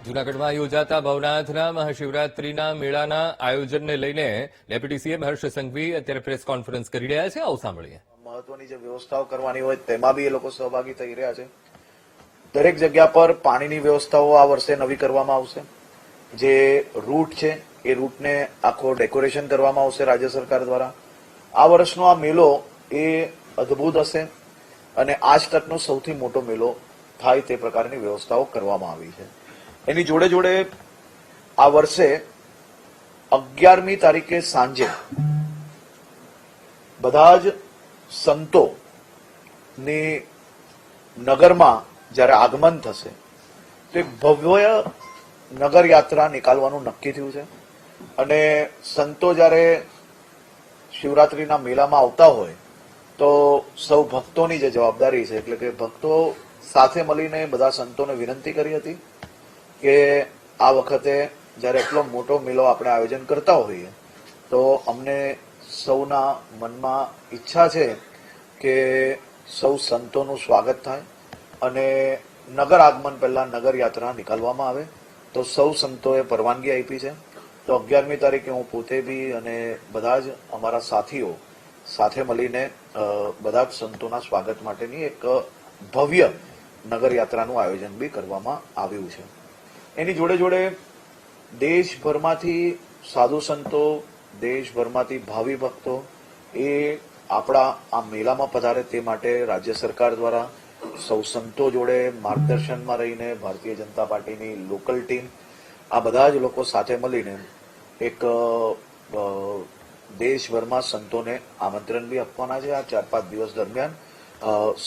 જૂનાગઢમાં યોજાતા ભવનાથના મહાશિવરાત્રીના મેળાના આયોજનને લઈને ડેપ્યુટી સીએમ હર્ષ સંઘવી અત્યારે પ્રેસ કોન્ફરન્સ કરી રહ્યા છે. આવો સાંભળીએ. મહત્વની જે વ્યવસ્થાઓ કરવાની હોય તેમાં બી એ લોકો સહભાગી થઈ રહ્યા છે. દરેક જગ્યા પર પાણીની વ્યવસ્થાઓ આ વર્ષે નવી કરવામાં આવશે. જે રૂટ છે એ રૂટને આખો ડેકોરેશન કરવામાં આવશે રાજ્ય સરકાર દ્વારા. આ વર્ષનો આ મેળો એ અદભુત હશે અને આજ તકનો સૌથી મોટો મેળો થાય તે પ્રકારની વ્યવસ્થાઓ કરવામાં આવી છે. એની જોડે જોડે આ વર્ષે 11મી તારીખે સાંજે બધા જ સંતોની નગરમાં જ્યારે આગમન થશે તો એક ભવ્ય નગર યાત્રા નીકાળવાનું નક્કી થયું છે. અને સંતો જ્યારે શિવરાત્રીના મેળામાં આવતા હોય તો સૌ ભક્તોની જે જવાબદારી છે, એટલે કે ભક્તો સાથે મળીને બધા સંતોને વિનંતી કરી હતી કે આ વખતે જ્યારે એટલો મોટો મેળો આપણે આયોજન કરતા હોઈએ તો અમને સૌના મનમાં ઈચ્છા છે કે સૌ સંતોનું સ્વાગત થાય અને નગર આગમન પહેલા નગર યાત્રા નીકાળવામાં આવે. તો સૌ સંતોએ પરવાનગી આપી છે. તો 11મી તારીખે હું પોતે બી અને બધા જ અમારા સાથીઓ સાથે મળીને બધા જ સંતોના સ્વાગત માટેની એક ભવ્ય નગર યાત્રાનું આયોજન બી કરવામાં આવ્યું છે. એની જોડે જોડે દેશભરમાંથી સાધુ સંતો, દેશભરમાંથી ભાવિ ભક્તો એ આપણા આ મેળામાં પધારે તે માટે રાજ્ય સરકાર દ્વારા સૌ સંતો જોડે માર્ગદર્શનમાં રહીને ભારતીય જનતા પાર્ટીની લોકલ ટીમ આ બધા જ લોકો સાથે મળીને એક દેશભરમાં સંતોને આમંત્રણ બી આપવાના છે. આ 4-5 દિવસ દરમિયાન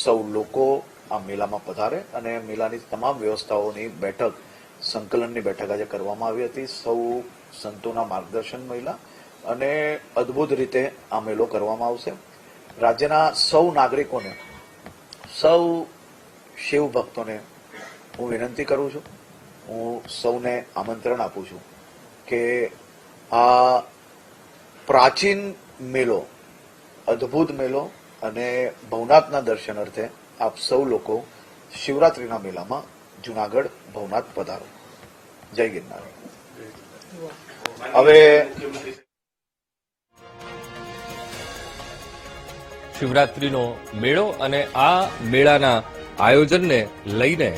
સૌ લોકો આ મેળામાં પધારે અને મેળાની તમામ વ્યવસ્થાઓની બેઠક, સંકલનની બેઠક આજે કરવામાં આવી હતી. સૌ સંતોના માર્ગદર્શન મહિલા અને અદભુત રીતે આ મેળો કરવામાં આવશે. રાજ્યના સૌ નાગરિકોને, સૌ શિવ ભક્તોને હું વિનંતી કરું છું, હું સૌને આમંત્રણ આપું છું કે આ પ્રાચીન મેળો, અદભુત મેળો અને ભવનાથના દર્શન અર્થે આપ સૌ લોકો શિવરાત્રીના મેળામાં જૂનાગઢ ભવનાથ પધારો. જય ગિરનાર. હવે શિવરાત્રીનો મેળો અને આ મેળાના આયોજનને લઈને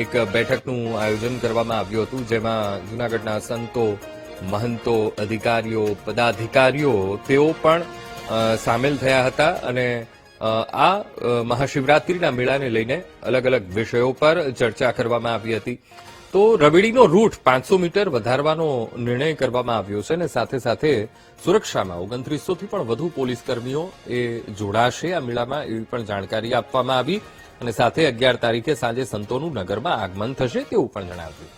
એક બેઠકનું આયોજન કરવામાં આવ્યું હતું, જેમાં જૂનાગઢના સંતો, મહંતો, અધિકારીઓ, પદાધિકારીઓ તેઓ પણ સામેલ થયા હતા અને આ મહાશિવરાત્રીના મેળાને લઈને અલગ અલગ વિષયો પર ચર્ચા કરવામાં આવી હતી. તો રવેડીનો રૂટ 500 મીટર વધારવાનો નિર્ણય કરવામાં આવ્યો છે અને સાથે સાથે સુરક્ષામાં 2900 થી પણ વધુ પોલીસ કર્મીઓ એ જોડાશે આ મેળામાં, એવી પણ જાણકારી આપવામાં આવી અને સાથે 11 તારીખે સાંજે સંતોનું નગરમાં આગમન થશે તેવું પણ જણાવ્યું.